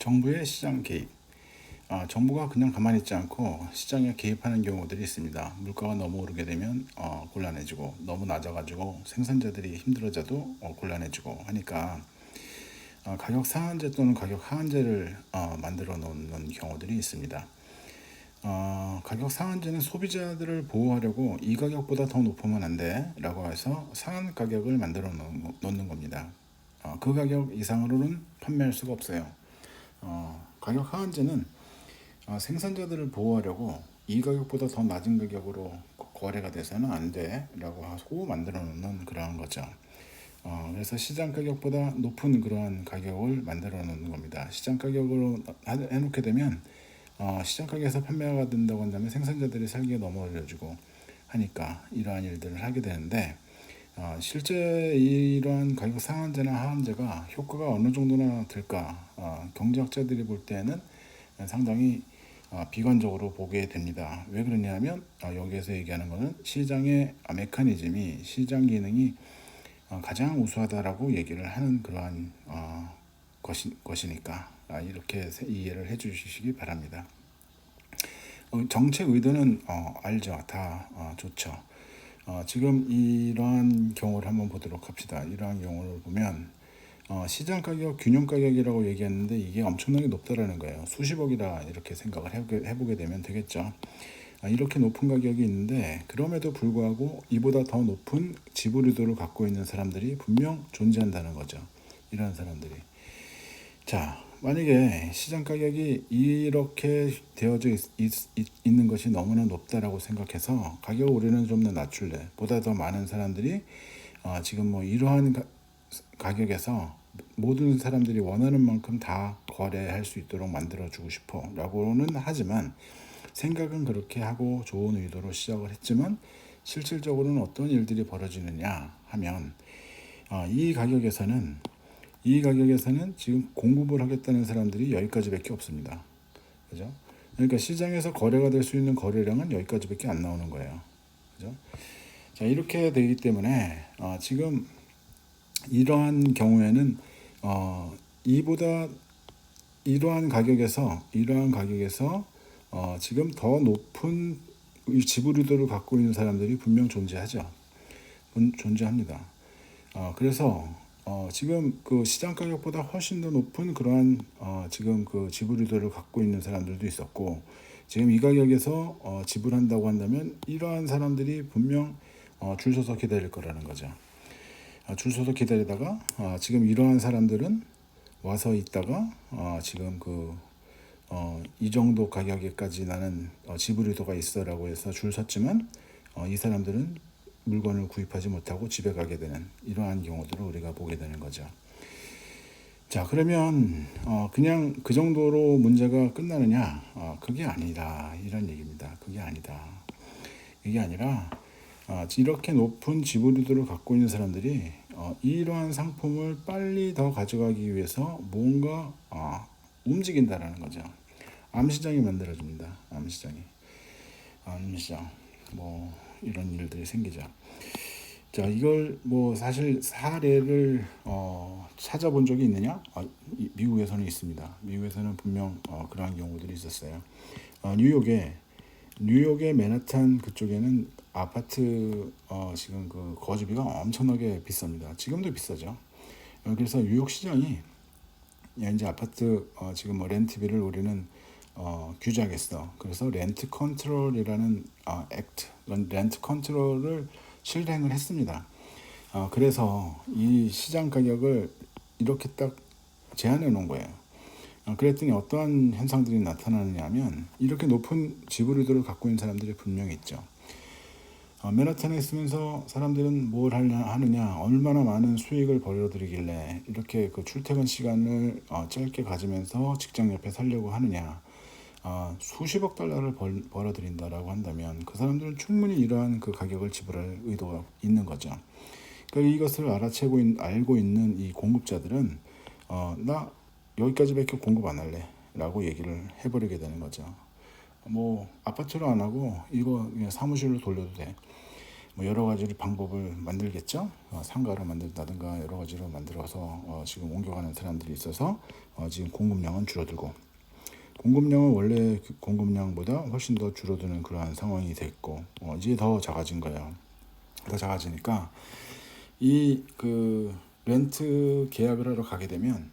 정부의 시장 개입. 정부가 그냥 가만히 있지 않고 시장에 개입하는 경우들이 있습니다. 물가가 너무 오르게 되면 곤란해지고, 너무 낮아가지고 생산자들이 힘들어져도 곤란해지고 하니까 가격 상한제 또는 가격 하한제를 만들어 놓는 경우들이 있습니다. 가격 상한제는 소비자들을 보호하려고 이 가격보다 더 높으면 안 돼 라고 해서 상한 가격을 만들어 놓는 겁니다. 그 가격 이상으로는 판매할 수가 없어요. 가격 하한제는 생산자들을 보호하려고 이 가격보다 더 낮은 가격으로 거래가 돼서는 안 돼라고 하고 만들어 놓는 그러한 거죠. 그래서 시장 가격보다 높은 그러한 가격을 만들어 놓는 겁니다. 시장 가격으로 해놓게 되면 시장 가격에서 판매가 된다고 한다면 생산자들이 살기가 너무 어려워지고 하니까 이러한 일들을 하게 되는데, 실제 이러한 가격 상한제나 하한제가 효과가 어느 정도나 될까, 경제학자들이 볼 때는 상당히 비관적으로 보게 됩니다. 왜 그러냐면 여기에서 얘기하는 것은 시장의 메커니즘이, 시장 기능이 가장 우수하다라고 얘기를 하는 그러한 것이니까 이렇게 이해를 해주시기 바랍니다. 정책 의도는 알죠. 다 좋죠. 지금 이러한 경우를 한번 보도록 합시다. 이러한 경우를 보면 시장 가격, 균형 가격이라고 얘기했는데 이게 엄청나게 높다라는 거예요. 수십억이라 이렇게 생각을 해보게 되면 되겠죠. 이렇게 높은 가격이 있는데 그럼에도 불구하고 이보다 더 높은 지불 의도를 갖고 있는 사람들이 분명 존재한다는 거죠. 이런 사람들이. 자, 만약에 시장 가격이 이렇게 되어져 있는 것이 너무나 높다라고 생각해서 가격을 우리는 좀 더 낮출래, 보다 더 많은 사람들이 지금 뭐 이러한 가격에서 모든 사람들이 원하는 만큼 다 거래할 수 있도록 만들어주고 싶어 라고는 하지만, 생각은 그렇게 하고 좋은 의도로 시작을 했지만 실질적으로는 어떤 일들이 벌어지느냐 하면, 이 가격에서는 지금 공급을 하겠다는 사람들이 여기까지밖에 없습니다. 그죠? 그러니까 시장에서 거래가 될 수 있는 거래량은 여기까지밖에 안 나오는 거예요. 그죠? 자, 이렇게 되기 때문에 지금 이러한 경우에는 이보다 이러한 가격에서 지금 더 높은 지불 의도를 갖고 있는 사람들이 분명 존재합니다. 그래서 지금 그 시장 가격보다 훨씬 더 높은 그러한 지금 그 지불 의도를 갖고 있는 사람들도 있었고, 지금 이 가격에서 지불한다고 한다면 이러한 사람들이 분명 줄 서서 기다릴 거라는 거죠. 줄 서서 기다리다가 지금 이러한 사람들은 와서 있다가 지금 이 정도 가격에까지 나는 지불 의도가 있어라고 해서 줄 섰지만 이 사람들은 물건을 구입하지 못하고 집에 가게 되는 이러한 경우들을 우리가 보게 되는 거죠. 자, 그러면 그냥 그 정도로 문제가 끝나느냐? 그게 아니다, 이런 얘기입니다. 그게 아니다. 이게 아니라 이렇게 높은 지불 의도를 갖고 있는 사람들이 이러한 상품을 빨리 더 가져가기 위해서 뭔가 움직인다라는 거죠. 암시장이 만들어집니다. 암시장, 뭐 이런 일들이 생기죠. 자, 이걸 뭐 사실 사례를 찾아본 적이 있느냐? 미국에서는 있습니다. 미국에서는 분명 그러한 경우들이 있었어요. 뉴욕의 맨하탄 그쪽에는 아파트 지금 그 거주비가 엄청나게 비쌉니다. 지금도 비싸죠. 그래서 뉴욕 시장이 이제 아파트 지금 뭐 렌트비를 우리는 규제하겠어. 그래서 렌트 컨트롤이라는 렌트 컨트롤을 실행을 했습니다. 그래서 이 시장 가격을 이렇게 딱 제한해 놓은 거예요. 그랬더니 어떠한 현상들이 나타나느냐 하면, 이렇게 높은 지불 의도를 갖고 있는 사람들이 분명히 있죠. 맨하탄에 있으면서 사람들은 뭘 하느냐, 얼마나 많은 수익을 벌어들이길래 이렇게 그 출퇴근 시간을 짧게 가지면서 직장 옆에 살려고 하느냐, 수십억 달러를 벌어들인다라고 한다면 그 사람들은 충분히 이러한 그 가격을 지불할 의도가 있는 거죠. 그러니까 이것을 알고 있는 이 공급자들은 나 여기까지밖에 공급 안 할래 라고 얘기를 해버리게 되는 거죠. 뭐 아파트로 안 하고 이거 그냥 사무실로 돌려도 돼. 뭐 여러 가지 방법을 만들겠죠. 상가를 만든다든가 여러 가지로 만들어서 지금 옮겨가는 사람들이 있어서 지금 공급량은 줄어들고, 공급량은 원래 그 공급량보다 훨씬 더 줄어드는 그러한 상황이 됐고, 이제 더 작아진 거예요. 더 작아지니까 이 그 렌트 계약을 하러 가게 되면,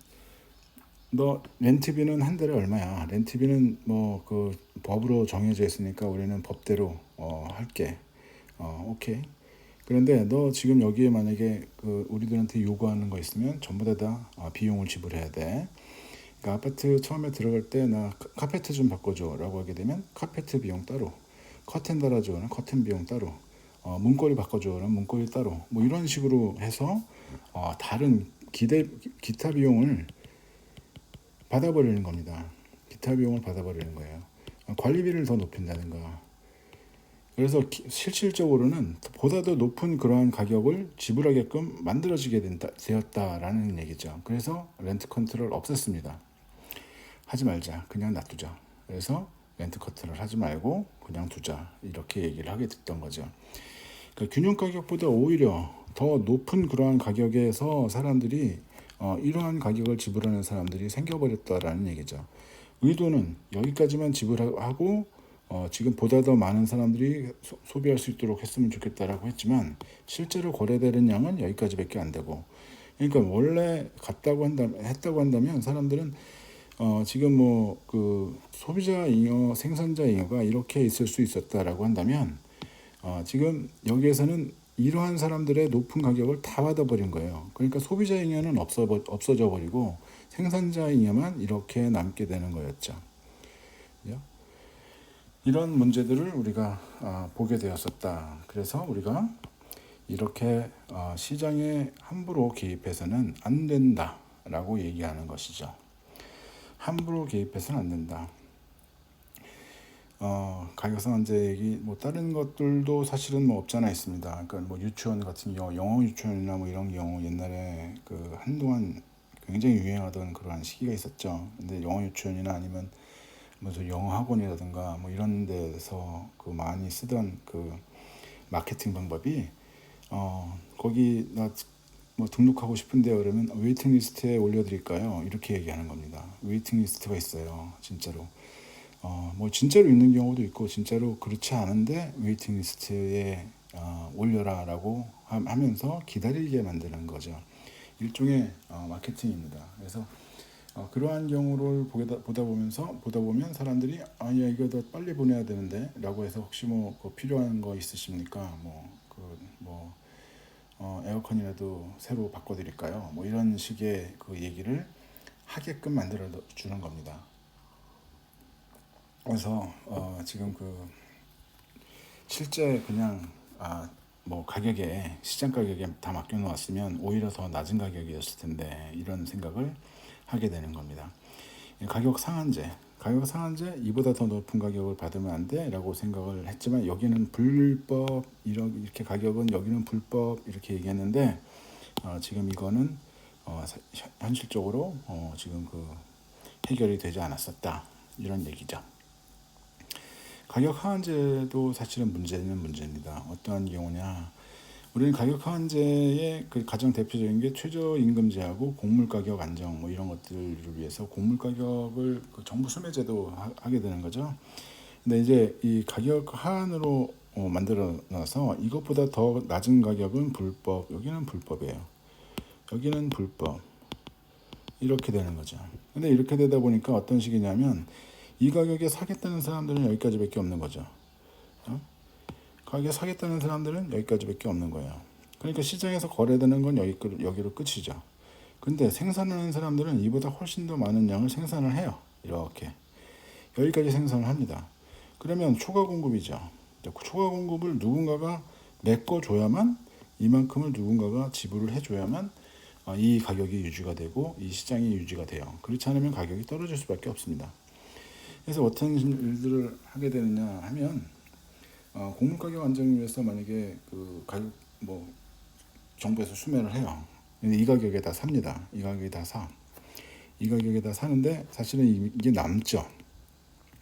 너 렌트비는 한 달에 얼마야? 렌트비는 뭐 그 법으로 정해져 있으니까 우리는 법대로 할게. 오케이. 그런데 너 지금 여기에 만약에 그 우리들한테 요구하는 거 있으면 전부 다 비용을 지불해야 돼. 그러니까 아파트 처음에 들어갈 때 나 카페트 좀 바꿔줘라고 하게 되면 카페트 비용 따로, 커튼 달아줘는 커튼 비용 따로, 문고리 바꿔줘는 문고리 따로, 뭐 이런 식으로 해서 다른 기타 비용을 받아버리는 겁니다. 기타 비용을 받아버리는 거예요. 관리비를 더 높인다든가. 그래서 실질적으로는 보다 더 높은 그러한 가격을 지불하게끔 되었다라는 얘기죠. 그래서 렌트 컨트롤 없앴습니다. 하지 말자. 그냥 놔두자. 그래서 렌트 컨트롤 하지 말고 그냥 두자. 이렇게 얘기를 하게 됐던 거죠. 그러니까 균형 가격보다 오히려 더 높은 그러한 가격에서 사람들이 이러한 가격을 지불하는 사람들이 생겨버렸다라는 얘기죠. 의도는 여기까지만 지불하고 지금 보다 더 많은 사람들이 소비할 수 있도록 했으면 좋겠다라고 했지만, 실제로 거래되는 양은 여기까지밖에 안 되고, 그러니까 원래 했다고 한다면 사람들은 지금 뭐 그 소비자 잉여, 생산자 잉여가 이렇게 있을 수 있었다라고 한다면, 지금 여기에서는 이러한 사람들의 높은 가격을 다 받아버린 거예요. 그러니까 소비자 잉여는 없어져 버리고 생산자 잉여만 이렇게 남게 되는 거였죠. 이런 문제들을 우리가 보게 되었었다. 그래서 우리가 이렇게 시장에 함부로 개입해서는 안 된다라고 얘기하는 것이죠. 함부로 개입해서는 안 된다. 가격 상한제 얘기, 뭐 다른 것들도 사실은 뭐 없잖아 있습니다. 그러니까 뭐 유치원 같은 경우, 영어 유치원이나 뭐 이런 경우 옛날에 그 한동안 굉장히 유행하던 그러한 시기가 있었죠. 근데 영어 유치원이나 아니면 무슨 영어 학원이라든가 뭐 이런 데서 그 많이 쓰던 그 마케팅 방법이 거기 나 뭐 등록하고 싶은데요 그러면 웨이팅 리스트에 올려드릴까요? 이렇게 얘기하는 겁니다. 웨이팅 리스트가 있어요, 진짜로. 뭐 진짜로 있는 경우도 있고 진짜로 그렇지 않은데 웨이팅 리스트에 올려라라고 하면서 기다리게 만드는 거죠. 일종의 마케팅입니다. 그래서 그러한 경우를 보다 보면 사람들이 야 이거 더 빨리 보내야 되는데 라고 해서 혹시 뭐 필요한 거 있으십니까? 에어컨이라도 새로 바꿔드릴까요? 뭐 이런 식의 그 얘기를 하게끔 만들어 주는 겁니다. 그래서 지금 그 실제 그냥 뭐 가격에 시장 가격에 다 맡겨 놓았으면 오히려 더 낮은 가격이었을 텐데, 이런 생각을 하게 되는 겁니다. 가격 상한제 이보다 더 높은 가격을 받으면 안 돼라고 생각을 했지만, 여기는 불법, 이렇게 가격은 여기는 불법 이렇게 얘기했는데, 지금 이거는 현실적으로 지금 그 해결이 되지 않았었다, 이런 얘기죠. 가격 하한제도 사실은 문제입니다. 어떠한 경우냐, 우리는 가격 하한제의 그 가장 대표적인 게 최저임금제하고 곡물가격 안정 뭐 이런 것들을 위해서 곡물가격을 그 정부 수매제도 하게 되는 거죠. 근데 이제 이 가격 하한으로 만들어 놔서 이것보다 더 낮은 가격은 불법, 여기는 불법이에요. 여기는 불법, 이렇게 되는 거죠. 근데 이렇게 되다 보니까 어떤 식이냐면, 이 가격에 사겠다는 사람들은 여기까지밖에 없는 거죠. 가격에 사겠다는 사람들은 여기까지밖에 없는 거예요. 그러니까 시장에서 거래되는 건 여기로 끝이죠. 근데 생산하는 사람들은 이보다 훨씬 더 많은 양을 생산을 해요. 이렇게 여기까지 생산을 합니다. 그러면 초과 공급이죠. 초과 공급을 누군가가 메꿔줘야만, 이만큼을 누군가가 지불을 해줘야만 이 가격이 유지가 되고 이 시장이 유지가 돼요. 그렇지 않으면 가격이 떨어질 수밖에 없습니다. 그래서 어떤 일들을 하게 되느냐 하면, 곡물 가격 안정을 위해서 만약에 그 가격 뭐 정부에서 수매를 해요. 근데 이 가격에 다 삽니다. 이 가격에 다 사. 이 가격에 다 사는데 사실은 이게 남죠.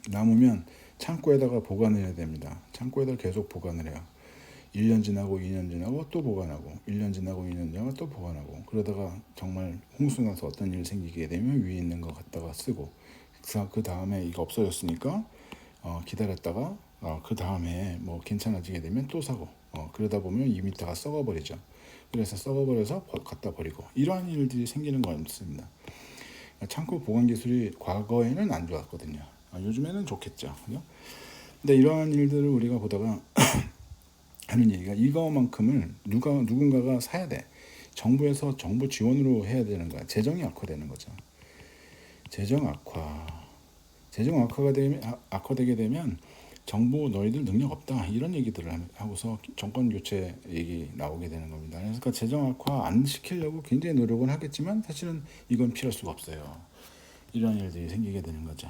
남으면 창고에다가 보관을 해야 됩니다. 창고에다 계속 보관을 해요. 1년 지나고 2년 지나고 또 보관하고 1년 지나고 2년 지나고 또 보관하고 그러다가 정말 홍수 나서 어떤 일이 생기게 되면 위에 있는 거 갖다가 쓰고 그 다음에 이거 없어졌으니까 기다렸다가 그 다음에 뭐 괜찮아지게 되면 또 사고 그러다 보면 이미 다가 썩어버리죠. 그래서 썩어버려서 갖다 버리고 이러한 일들이 생기는 거 없습니다. 창고 보관 기술이 과거에는 안 좋았거든요. 요즘에는 좋겠죠. 그죠? 근데 이러한 일들을 우리가 보다가 하는 얘기가 이거만큼을 누군가가 사야 돼. 정부에서 정부 지원으로 해야 되는 거야. 재정이 악화되는 거죠. 재정 악화가 되면 악화되게 되면 정부 너희들 능력 없다 이런 얘기들을 하고서 정권 교체 얘기 나오게 되는 겁니다. 그러니까 재정 악화 안 시키려고 굉장히 노력은 하겠지만 사실은 이건 피할 수가 없어요. 이러한 일들이 생기게 되는 거죠.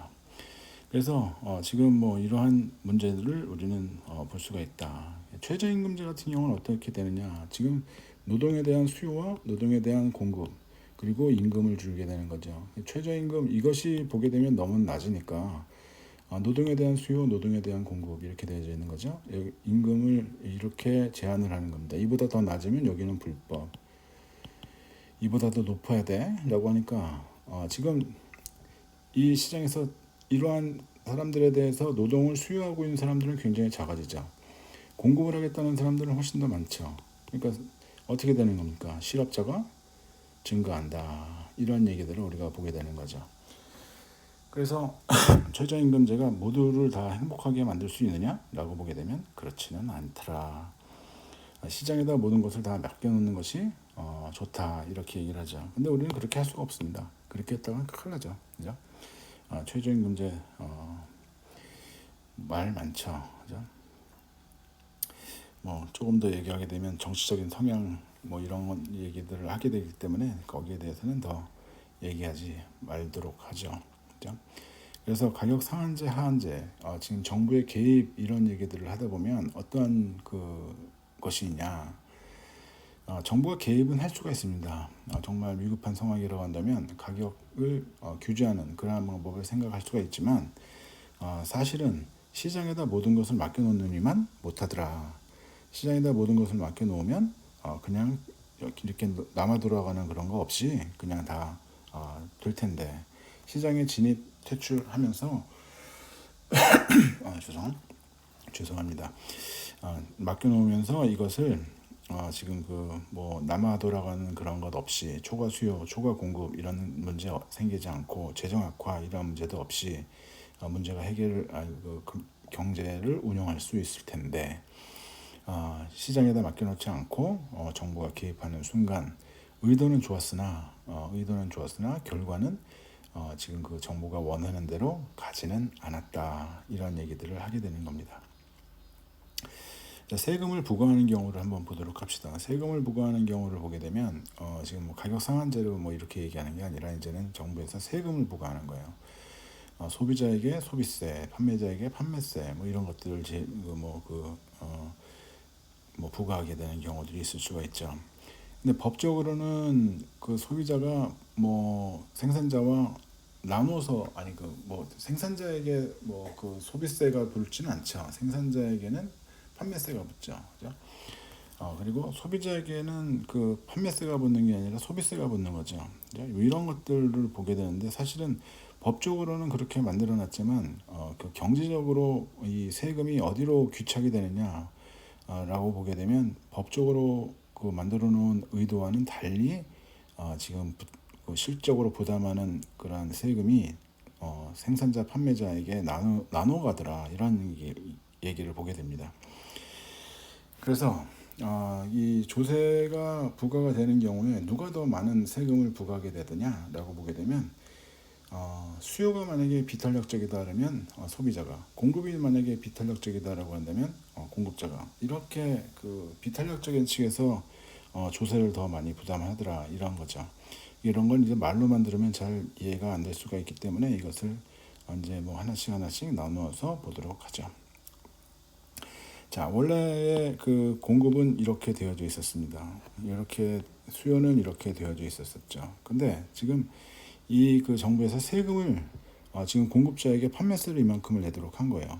그래서 지금 뭐 이러한 문제들을 우리는 볼 수가 있다. 최저임금제 같은 경우는 어떻게 되느냐? 지금 노동에 대한 수요와 노동에 대한 공급 그리고 임금을 줄게 되는 거죠. 최저임금 이것이 보게 되면 너무 낮으니까 노동에 대한 수요, 노동에 대한 공급 이렇게 되어져 있는 거죠. 임금을 이렇게 제한을 하는 겁니다. 이보다 더 낮으면 여기는 불법. 이보다 더 높아야 돼라고 하니까 지금 이 시장에서 이러한 사람들에 대해서 노동을 수요하고 있는 사람들은 굉장히 작아지죠. 공급을 하겠다는 사람들은 훨씬 더 많죠. 그러니까 어떻게 되는 겁니까? 실업자가 증가한다. 이런 얘기들을 우리가 보게 되는 거죠. 그래서 최저임금제가 모두를 다 행복하게 만들 수 있느냐라고 보게 되면 그렇지는 않더라. 시장에다 모든 것을 다 맡겨놓는 것이 좋다 이렇게 얘기를 하죠. 근데 우리는 그렇게 할 수가 없습니다. 그렇게 했다가 큰일 나죠. 그죠? 최저임금제 말 많죠. 그죠? 뭐 조금 더 얘기하게 되면 정치적인 성향 뭐 이런 얘기들을 하게 되기 때문에 거기에 대해서는 더 얘기하지 말도록 하죠. 그죠? 그래서 가격 상한제, 하한제, 지금 정부의 개입 이런 얘기들을 하다 보면 어떠한 것이 있냐? 정부가 개입은 할 수가 있습니다. 정말 위급한 상황이라고 한다면 가격을 규제하는 그러한 방법을 생각할 수가 있지만 사실은 시장에다 모든 것을 맡겨놓느니만 못하더라. 시장에다 모든 것을 맡겨놓으면 그냥 이렇게 남아 돌아가는 그런 거 없이 그냥 다 될 텐데 시장에 진입 퇴출하면서 죄송합니다. 맡겨놓으면서 이것을 지금 뭐 남아 돌아가는 그런 것 없이 초과 수요, 초과 공급 이런 문제 생기지 않고 재정 악화 이런 문제도 없이 문제가 경제를 운영할 수 있을 텐데 시장에다 맡겨놓지 않고 정부가 개입하는 순간 의도는 좋았으나 결과는 지금 그 정부가 원하는 대로 가지는 않았다 이런 얘기들을 하게 되는 겁니다. 자, 세금을 부과하는 경우를 한번 보도록 합시다. 세금을 부과하는 경우를 보게 되면 지금 뭐 가격 상한제로 뭐 이렇게 얘기하는 게 아니라 이제는 정부에서 세금을 부과하는 거예요. 소비자에게 소비세, 판매자에게 판매세 뭐 이런 것들을 부과하게 되는 경우들이 있을 수가 있죠. 근데 법적으로는 그 소비자가 뭐 생산자와 나눠서 생산자에게 뭐 그 소비세가 붙지는 않죠. 생산자에게는 판매세가 붙죠. 그죠? 그리고 소비자에게는 그 판매세가 붙는 게 아니라 소비세가 붙는 거죠. 그죠? 이런 것들을 보게 되는데 사실은 법적으로는 그렇게 만들어놨지만 그 경제적으로 이 세금이 어디로 귀착이 되느냐 라고 보게 되면 법적으로 그 만들어 놓은 의도와는 달리 지금 실적으로 부담하는 그러한 세금이 생산자 판매자에게 나눠 가더라 이런 얘기를 보게 됩니다. 그래서 이 조세가 부과가 되는 경우에 누가 더 많은 세금을 부과하게 되느냐라고 보게 되면 수요가 만약에 비탄력적이다 그러면 소비자가, 공급이 만약에 비탄력적이다라고 한다면 공급자가, 이렇게 그 비탄력적인 측에서 조세를 더 많이 부담하더라 이런 거죠. 이런 건 이제 말로만 들으면 잘 이해가 안 될 수가 있기 때문에 이것을 이제 뭐 하나씩 나누어서 보도록 하죠. 자, 원래의 그 공급은 이렇게 되어져 있었습니다. 이렇게 수요는 이렇게 되어져 있었었죠. 근데 지금 이 그 정부에서 세금을 지금 공급자에게 판매세를 이만큼을 내도록 한 거예요.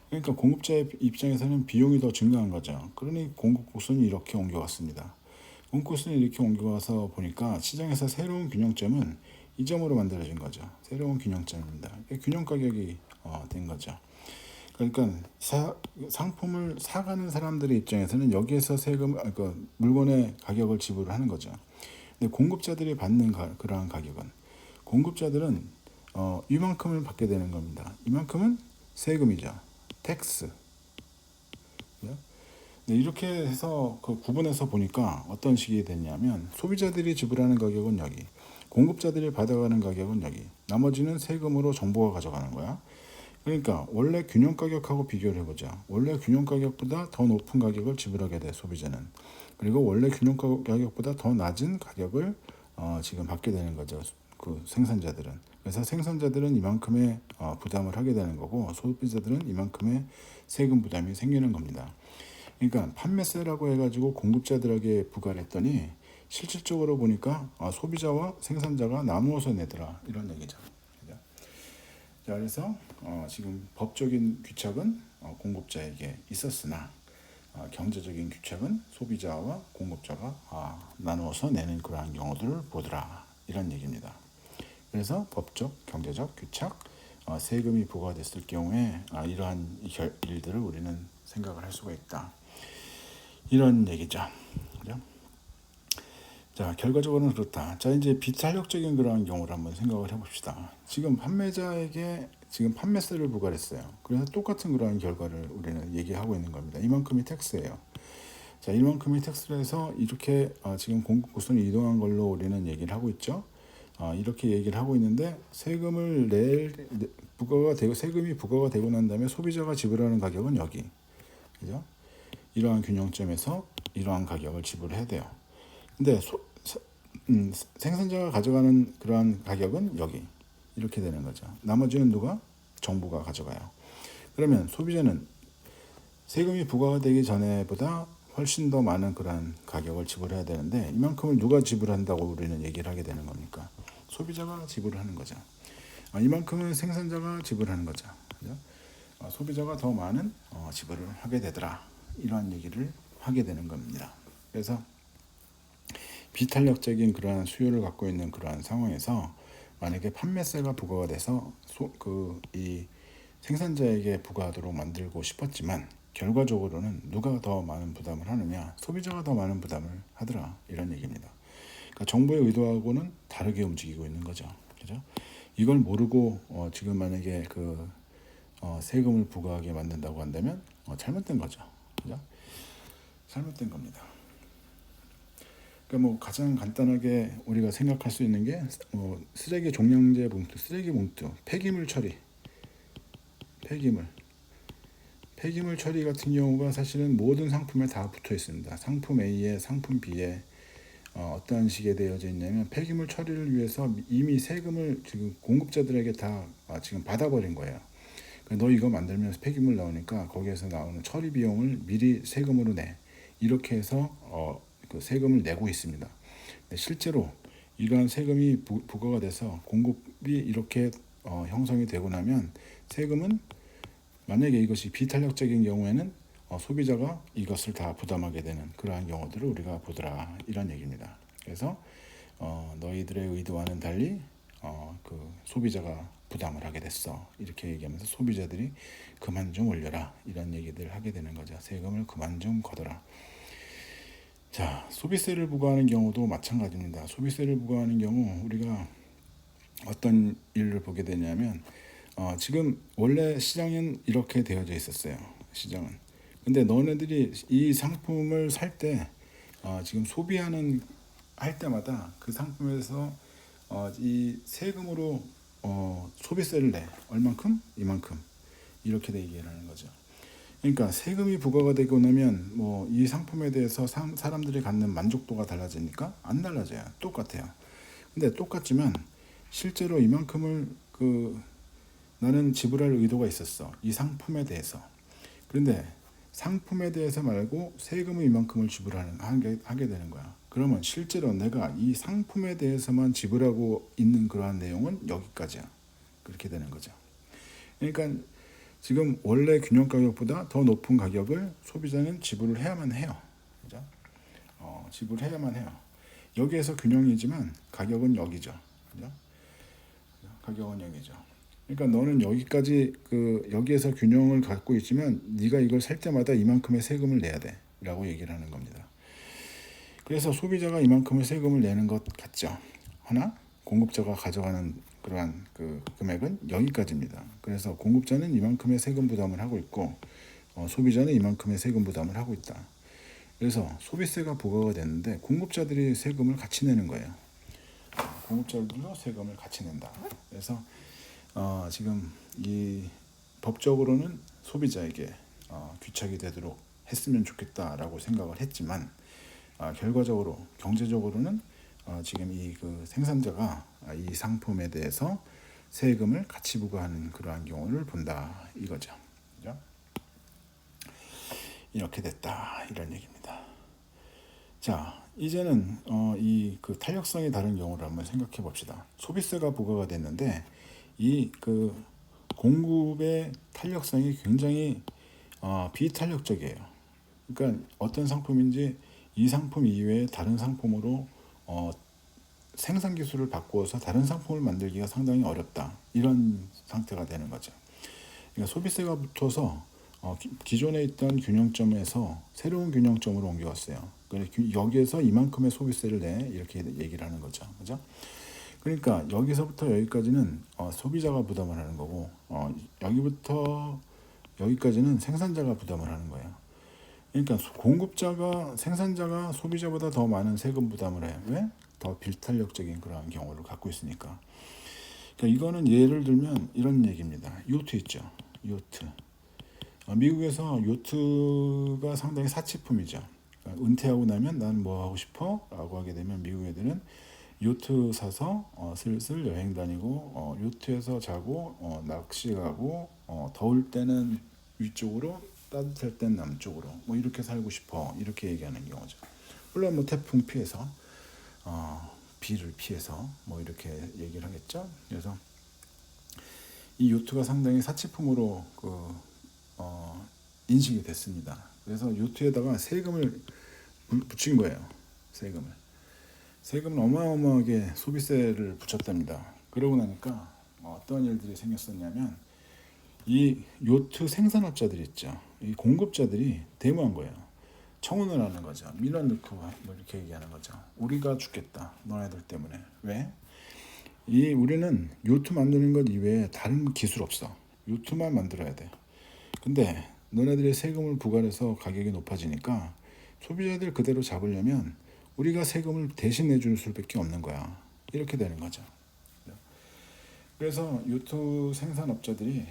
그러니까 공급자의 입장에서는 비용이 더 증가한 거죠. 그러니 공급고수는 이렇게 옮겨왔습니다. 공급고수는 이렇게 옮겨와서 보니까 시장에서 새로운 균형점은 이 점으로 만들어진 거죠. 새로운 균형점입니다. 균형 가격이 된 거죠. 그러니까 상품을 사가는 사람들의 입장에서는 여기에서 그 물건의 가격을 지불하는 거죠. 근데 공급자들이 받는 그러한 가격은 공급자들은 이만큼을 받게 되는 겁니다. 이만큼은 세금이죠. 텍스. 네, 이렇게 해서 그 구분해서 보니까 어떤 식이 됐냐면 소비자들이 지불하는 가격은 여기, 공급자들이 받아가는 가격은 여기, 나머지는 세금으로 정부가 가져가는 거야. 그러니까 원래 균형 가격하고 비교를 해보자. 원래 균형 가격보다 더 높은 가격을 지불하게 돼 소비자는. 그리고 원래 균형 가격보다 더 낮은 가격을 지금 받게 되는 거죠. 그 생산자들은. 그래서 생산자들은 이만큼의 부담을 하게 되는 거고 소비자들은 이만큼의 세금 부담이 생기는 겁니다. 그러니까 판매세라고 해가지고 공급자들에게 부과를 했더니 실질적으로 보니까 소비자와 생산자가 나누어서 내더라 이런 얘기죠. 자, 그래서 지금 법적인 규칙은 공급자에게 있었으나 경제적인 규칙은 소비자와 공급자가 나누어서 내는 그러한 경우들을 보더라 이런 얘기입니다. 그래서 법적, 경제적 규칙, 세금이 부과됐을 경우에 이러한 일들을 우리는 생각을 할 수가 있다. 이런 얘기죠. 그죠? 자, 결과적으로는 그렇다. 자, 이제 비탄력적인 그러한 경우를 한번 생각을 해봅시다. 지금 판매자에게 지금 판매세를 부과했어요. 그래서 똑같은 그러한 결과를 우리는 얘기하고 있는 겁니다. 이만큼이 텍스예요. 자, 이만큼이 텍스를 해서 이렇게 지금 공급고수는 이동한 걸로 우리는 얘기를 하고 있죠. 이렇게 얘기를 하고 있는데 세금을 세금이 부과가 되고 난 다음에 소비자가 지불하는 가격은 여기, 그죠? 이러한 균형점에서 이러한 가격을 지불해야 돼요. 근데 생산자가 가져가는 그러한 가격은 여기 이렇게 되는 거죠. 나머지는 누가? 정부가 가져가요. 그러면 소비자는 세금이 부과가 되기 전에보다 훨씬 더 많은 그러한 가격을 지불해야 되는데 이만큼을 누가 지불한다고 우리는 얘기를 하게 되는 겁니까? 소비자가 지불을 하는 거죠. 이만큼은 생산자가 지불하는 거죠. 그죠? 소비자가 더 많은 지불을 하게 되더라. 이러한 얘기를 하게 되는 겁니다. 그래서 비탄력적인 그러한 수요를 갖고 있는 그러한 상황에서 만약에 판매세가 부과가 돼서 이 생산자에게 부과하도록 만들고 싶었지만 결과적으로는 누가 더 많은 부담을 하느냐? 소비자가 더 많은 부담을 하더라. 이런 얘기입니다. 그러니까 정부의 의도하고는 다르게 움직이고 있는 거죠. 그죠? 이걸 모르고 지금 만약에 세금을 부과하게 만든다고 한다면 잘못된 거죠. 그죠? 잘못된 겁니다. 그러니까 가장 간단하게 우리가 생각할 수 있는 게 쓰레기 종량제 봉투, 쓰레기 봉투, 폐기물 처리, 폐기물 처리 같은 경우가 사실은 모든 상품에 다 붙어 있습니다. 상품 A에 상품 B에 어떤 식에 되어져 있냐면 폐기물 처리를 위해서 이미 세금을 지금 공급자들에게 다 지금 받아버린 거예요. 너 이거 만들면서 폐기물 나오니까 거기에서 나오는 처리 비용을 미리 세금으로 내. 이렇게 해서 그 세금을 내고 있습니다. 실제로 이러한 세금이 부과가 돼서 공급이 이렇게 형성이 되고 나면 세금은 만약에 이것이 비탄력적인 경우에는 소비자가 이것을 다 부담하게 되는 그러한 경우들을 우리가 보더라 이런 얘기입니다. 그래서 너희들의 의도와는 달리 그 소비자가 부담을 하게 됐어 이렇게 얘기하면서 소비자들이 그만 좀 올려라 이런 얘기들을 하게 되는 거죠. 세금을 그만 좀 걷어라. 자, 소비세를 부과하는 경우도 마찬가지입니다. 소비세를 부과하는 경우 우리가 어떤 일을 보게 되냐면 지금 원래 시장은 이렇게 되어져 있었어요. 시장은. 근데 너네들이 이 상품을 살 때 지금 소비하는 할 때마다 그 상품에서 이 세금으로 소비세를 내. 얼만큼? 이만큼. 이렇게 얘기를 하는 거죠. 그러니까 세금이 부과가 되고 나면 이 상품에 대해서 사람들이 갖는 만족도가 달라지니까 안 달라져요. 똑같아요. 근데 똑같지만 실제로 이만큼을 나는 지불할 의도가 있었어. 이 상품에 대해서. 그런데 상품에 대해서 말고 세금을 이만큼을 하게 되는 거야. 그러면 실제로 내가 이 상품에 대해서만 지불하고 있는 그러한 내용은 여기까지야. 그렇게 되는 거죠. 그러니까 지금 원래 균형 가격보다 더 높은 가격을 소비자는 지불을 해야만 해요. 그죠? 지불해야만 해요. 여기에서 균형이지만 가격은 여기죠. 그죠? 가격은 여기죠. 그러니까 너는 여기까지 여기에서 균형을 갖고 있지만 네가 이걸 살 때마다 이만큼의 세금을 내야 돼라고 얘기를 하는 겁니다. 그래서 소비자가 이만큼의 세금을 내는 것 같죠. 하나 공급자가 가져가는 그러한 금액은 여기까지입니다. 그래서 공급자는 이만큼의 세금 부담을 하고 있고 소비자는 이만큼의 세금 부담을 하고 있다. 그래서 소비세가 부과가 됐는데 공급자들이 세금을 같이 내는 거예요. 공급자들도 세금을 같이 낸다. 그래서 지금 이 법적으로는 소비자에게 귀착이 되도록 했으면 좋겠다라고 생각을 했지만 결과적으로 경제적으로는 지금 이 생산자가 이 상품에 대해서 세금을 같이 부과하는 그러한 경우를 본다 이거죠. 그죠? 이렇게 됐다 이런 얘기입니다. 자, 이제는 이 탄력성이 다른 경우를 한번 생각해 봅시다. 소비세가 부과가 됐는데 이 공급의 탄력성이 굉장히 비탄력적이에요. 그러니까 어떤 상품인지 이 상품 이외에 다른 상품으로 생산 기술을 바꾸어서 다른 상품을 만들기가 상당히 어렵다. 이런 상태가 되는 거죠. 그러니까 소비세가 붙어서 기존에 있던 균형점에서 새로운 균형점으로 옮겨왔어요. 여기에서 이만큼의 소비세를 내 이렇게 얘기를 하는 거죠. 그죠? 그러니까 여기서부터 여기까지는 소비자가 부담을 하는 거고 여기부터 여기까지는 생산자가 부담을 하는 거예요. 그러니까 생산자가 소비자보다 더 많은 세금 부담을 해요. 왜? 더 비탄력적인 그런 경우를 갖고 있으니까. 그러니까 이거는 예를 들면 이런 얘기입니다. 요트 있죠. 요트. 미국에서 요트가 상당히 사치품이죠. 그러니까 은퇴하고 나면 난 뭐 하고 싶어? 라고 하게 되면 미국 애들은 요트 사서 슬슬 여행 다니고 요트에서 자고 낚시 가고 더울 때는 위쪽으로 따뜻할 땐 남쪽으로 뭐 이렇게 살고 싶어 이렇게 얘기하는 경우죠. 물론 뭐 태풍 피해서 비를 피해서 뭐 이렇게 얘기를 하겠죠. 그래서 이 요트가 상당히 사치품으로 인식이 됐습니다. 그래서 요트에다가 세금을 붙인 거예요. 세금을 어마어마하게 소비세를 붙였답니다. 그러고 나니까 어떤 일들이 생겼었냐면 이 요트 생산업자들이 있죠. 이 공급자들이 데모한 거예요. 청원을 하는 거죠. 민원 넣고 뭐 이렇게 얘기하는 거죠. 우리가 죽겠다. 너네들 때문에. 왜? 우리는 요트 만드는 것 이외에 다른 기술 없어. 요트만 만들어야 돼. 근데 너네들의 세금을 부과해서 가격이 높아지니까 소비자들 그대로 잡으려면 우리가 세금을 대신 내줄 수밖에 없는 거야. 이렇게 되는 거죠. 그래서 요트 생산업자들이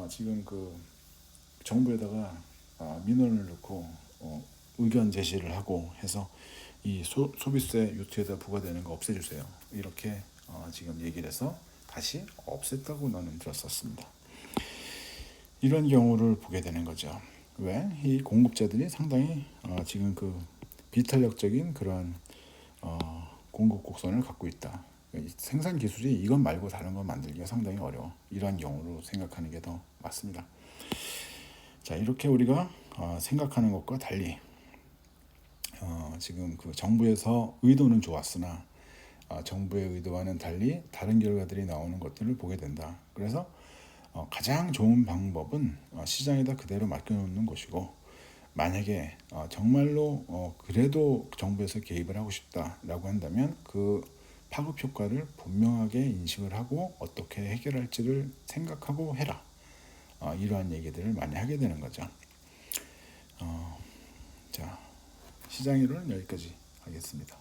지금 정부에다가 민원을 넣고 의견 제시를 하고 해서 이 소비세 요트에다 부과되는 거 없애주세요. 이렇게 지금 얘기를 해서 다시 없앴다고 나는 들었었습니다. 이런 경우를 보게 되는 거죠. 왜? 이 공급자들이 상당히 지금 비탄력적인 그런 공급 곡선을 갖고 있다. 생산 기술이 이것 말고 다른 거 만들기가 상당히 어려워. 이런 경우로 생각하는 게 더 맞습니다. 자, 이렇게 우리가 생각하는 것과 달리 지금 정부에서 의도는 좋았으나 정부의 의도와는 달리 다른 결과들이 나오는 것들을 보게 된다. 그래서 가장 좋은 방법은 시장에다 그대로 맡겨놓는 것이고 만약에 정말로 그래도 정부에서 개입을 하고 싶다라고 한다면 그 파급 효과를 분명하게 인식을 하고 어떻게 해결할지를 생각하고 해라. 이러한 얘기들을 많이 하게 되는 거죠. 자, 시장 이론은 여기까지 하겠습니다.